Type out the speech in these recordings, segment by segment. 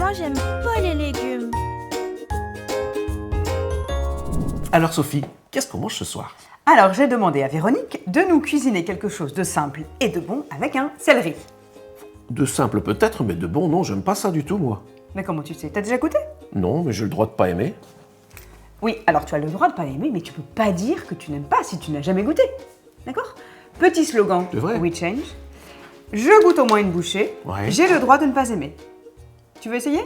moi, j'aime pas les légumes. Alors Sophie, qu'est-ce qu'on mange ce soir? Alors, j'ai demandé à Véronique de nous cuisiner quelque chose de simple et de bon avec un céleri. De simple peut-être, mais de bon non, j'aime pas ça du tout moi. Mais comment tu sais? T'as déjà goûté? Non, mais j'ai le droit de pas aimer. Oui, alors tu as le droit de pas aimer, mais tu peux pas dire que tu n'aimes pas si tu n'as jamais goûté. D'accord? Petit slogan, C'est vrai. We Change. Je goûte au moins une bouchée, Ouais. j'ai le droit de ne pas aimer. Tu veux essayer?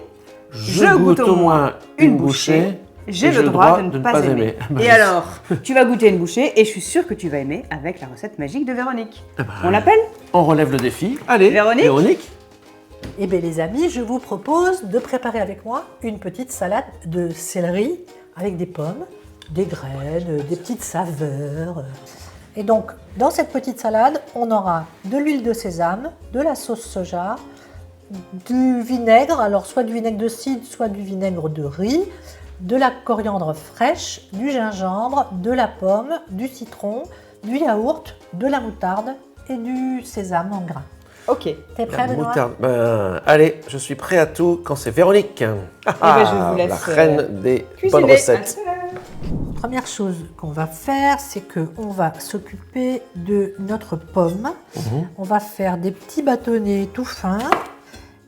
Je goûte au moins une bouchée, j'ai le droit de ne pas aimer. Bah, Et alors, tu vas goûter une bouchée et je suis sûre que tu vas aimer avec la recette magique de Véronique. Eh ben, On l'appelle? On relève le défi. Allez, Véronique Eh bien les amis, je vous propose de préparer avec moi une petite salade de céleri avec des pommes, des graines, des petites saveurs. Et donc, dans cette petite salade, on aura de l'huile de sésame, de la sauce soja, du vinaigre, alors soit du vinaigre de cidre, soit du vinaigre de riz, de la coriandre fraîche, du gingembre, de la pomme, du citron, du yaourt, de la moutarde et du sésame en grains. Ok. T'es prêt, La Benoît? moutarde. Allez, je suis prêt à tout quand c'est Véronique. ben, je vous laisse, la reine des Cuisiner. bonnes recettes. Première chose qu'on va faire, c'est qu'on va s'occuper de notre pomme. On va faire des petits bâtonnets tout fins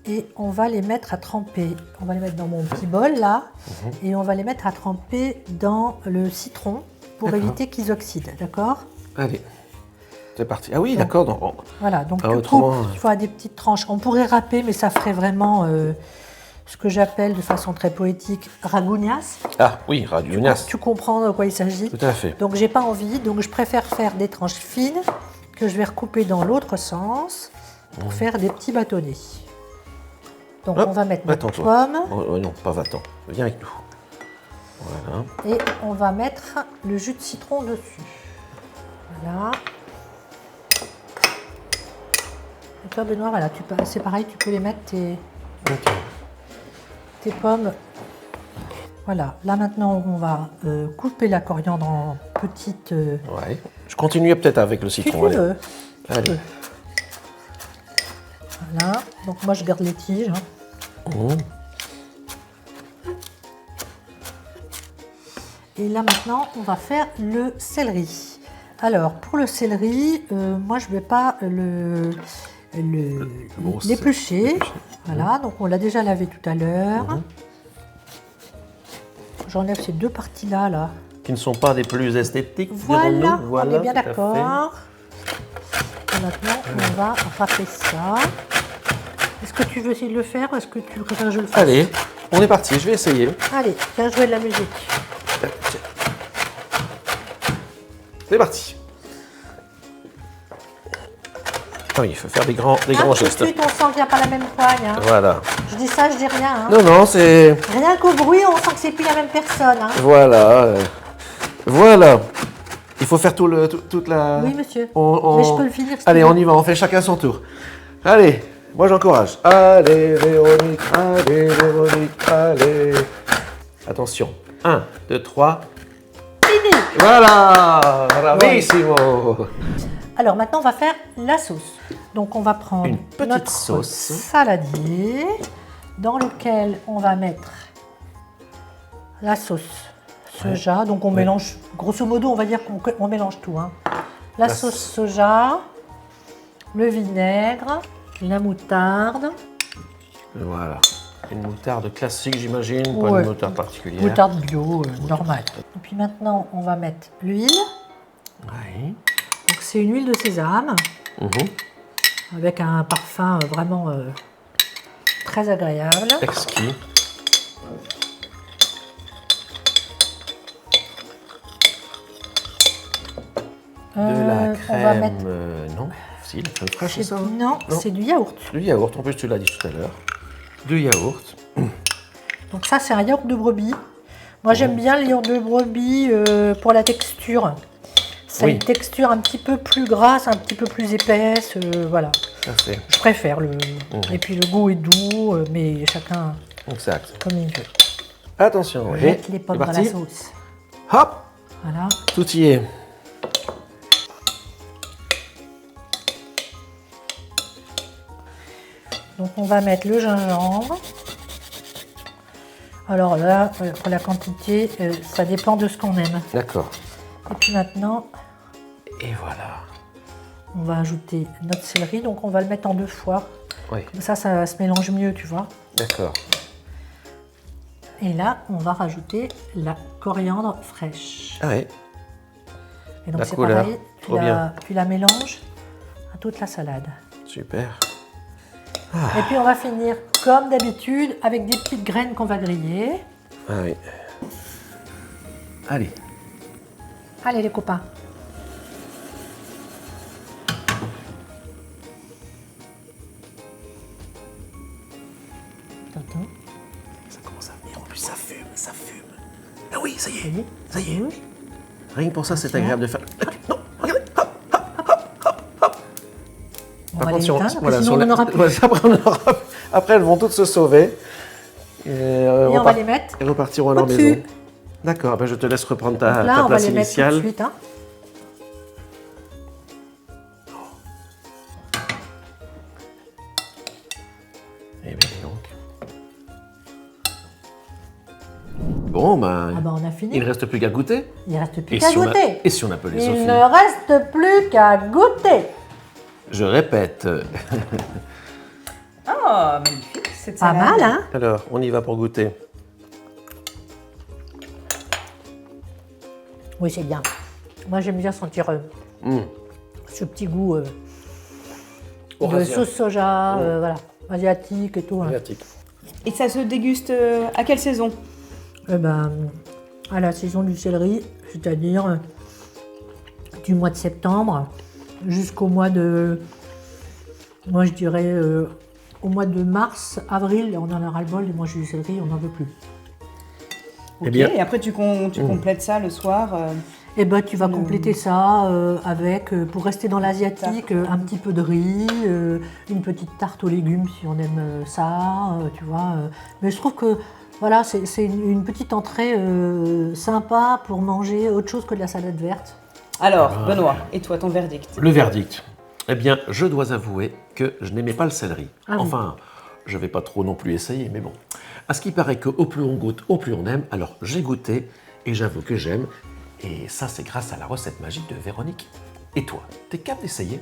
et on va les mettre à tremper. On va les mettre dans mon petit bol là et on va les mettre à tremper dans le citron pour D'accord. éviter qu'ils oxydent, d'accord? Allez, c'est parti. Ah oui, d'accord. non. Voilà, donc Ah, tu autrement, coupes, tu feras des petites tranches. On pourrait râper, mais ça ferait vraiment ce que j'appelle de façon très poétique ragougnasse. Ah oui, radiounias. Tu comprends de quoi il s'agit? Tout à fait. Donc j'ai pas envie, donc je préfère faire des tranches fines que je vais recouper dans l'autre sens pour faire des petits bâtonnets. Donc Hop, on va mettre notre va-t'en, pomme Oh, non, pas va-t'en. Viens avec nous. Voilà. et on va mettre le jus de citron dessus. Voilà. Et toi Benoît, voilà, c'est pareil, tu peux les mettre Ok. tes pommes. Voilà, là maintenant on va couper la coriandre en petites... Ouais. Je continue peut-être avec le si citron. tu allez. veux. Allez. Voilà, donc moi je garde les tiges. Hein. Mmh. Et là maintenant, on va faire le céleri. Alors, pour le céleri, moi je ne vais pas Bon, l'éplucher. Voilà, donc on l'a déjà lavé tout à l'heure. J'enlève ces deux parties-là. Là. Qui ne sont pas des plus esthétiques, Voilà, dirons-nous. on est bien tout à fait. d'accord. Et maintenant, on va râper ça. Est-ce que tu veux essayer de le faire ou est-ce que tu préfères que je le fasse? Allez, on est parti, je vais essayer. Allez, viens jouer de la musique. C'est parti. Ah oui, il faut faire des grands Tout de gestes. suite, on sent qu'il n'y a pas la même poigne. Hein. Voilà. Je dis ça, je dis rien. Hein. Non, non, c'est... Rien qu'au bruit, on sent que c'est plus la même personne. Hein. Voilà. Voilà. Il faut faire toute la... Oui, monsieur. On- Mais je peux le finir. si Allez, tu veux. on y va, on fait chacun son tour. Allez, moi j'encourage. Allez, Véronique, allez. Attention. 1, 2, 3. Fini. Voilà, bravissimo. Alors maintenant, on va faire la sauce. Donc, on va prendre Une petite notre sauce. saladier dans lequel on va mettre la sauce soja. Donc, on mélange, grosso modo, on va dire qu'on mélange tout. Hein. La sauce soja, le vinaigre, la moutarde. Voilà. Une moutarde classique, j'imagine, pas Ouais. une moutarde particulière. Moutarde bio, normale. Et puis maintenant, on va mettre l'huile. Oui. Donc, c'est une huile de sésame Mhm. avec un parfum vraiment très agréable. Exquis. De la On va crème. mettre... Non, si, la crème fraîche, c'est ça? Non, Non. c'est du yaourt. Du yaourt, en plus tu l'as dit tout à l'heure. Du yaourt. Donc ça, c'est un yaourt de brebis. Moi, j'aime bien le yaourt de brebis pour la texture. Ça a Oui. une texture un petit peu plus grasse, un petit peu plus épaisse, voilà. Ça fait. Je préfère le... Et puis le goût est doux, mais chacun Exact. comme il veut. Attention, On va et mettre les pommes c'est dans la parti. sauce. Hop, Voilà. tout y est. Donc on va mettre le gingembre. Alors là, pour la quantité, ça dépend de ce qu'on aime. D'accord. Et puis maintenant, Et voilà. on va ajouter notre céleri. Donc on va le mettre en 2 fois. Oui, Comme ça se mélange mieux, tu vois. d'accord. Et là, on va rajouter la coriandre fraîche. Ah ouais, Et donc La c'est couleur, pareil, trop bien. tu la mélanges à toute la salade. super. Et puis on va finir comme d'habitude avec des petites graines qu'on va griller. Ah oui. Allez. Allez les copains. T'entends? Ça commence à venir. En plus, ça fume, ça fume. Ah oui, ça y est. Oui. Ça y est. Rouge. Rien que pour ça, c'est Attention. agréable de faire. Non, regardez. On Par va contre, les si on, éteindre, voilà, sinon si on n'en aura plus. voilà, après, elles vont toutes se sauver. Et, Et on va les mettre et repartiront à leur au-dessus. maison. D'accord, ben je te laisse reprendre ta, Donc là, ta on va place les mettre tout initiale. de suite. Hein. Eh bien, dis donc. Bon, ben, Ah bah on a fini. il ne reste plus qu'à goûter. Il ne reste plus Et qu'à si, on goûter. et si on appelait Il Sophie? ne reste plus qu'à goûter. Je répète. Oh, magnifique cette Pas salade. mal, hein? Alors, on y va pour goûter. Oui, c'est bien. Moi, j'aime bien sentir ce petit goût de Eurasien. sauce soja, voilà, asiatique et tout. Hein. Asiatique. Et ça se déguste à quelle saison? Eh ben, à la saison du céleri, c'est-à-dire du mois de septembre jusqu'au mois de, moi je dirais au mois de mars, avril, on en a ras-le-bol, et moi je du céleri, on n'en veut plus. Eh bien, Et après tu complètes ça le soir. Et ben tu vas compléter ça avec, pour rester dans l'asiatique, un petit peu de riz, une petite tarte aux légumes si on aime ça, tu vois. Mais je trouve que voilà, c'est une petite entrée sympa pour manger autre chose que de la salade verte. Alors, Benoît, et toi ton verdict? le verdict. Eh bien, je dois avouer que je n'aimais pas le céleri. Ah oui. Enfin, je ne vais pas trop non plus essayer, mais bon. À ce qui paraît qu'au plus on goûte, au plus on aime. Alors, j'ai goûté et j'avoue que j'aime. Et ça, c'est grâce à la recette magique de Véronique. Et toi, t'es capable d'essayer?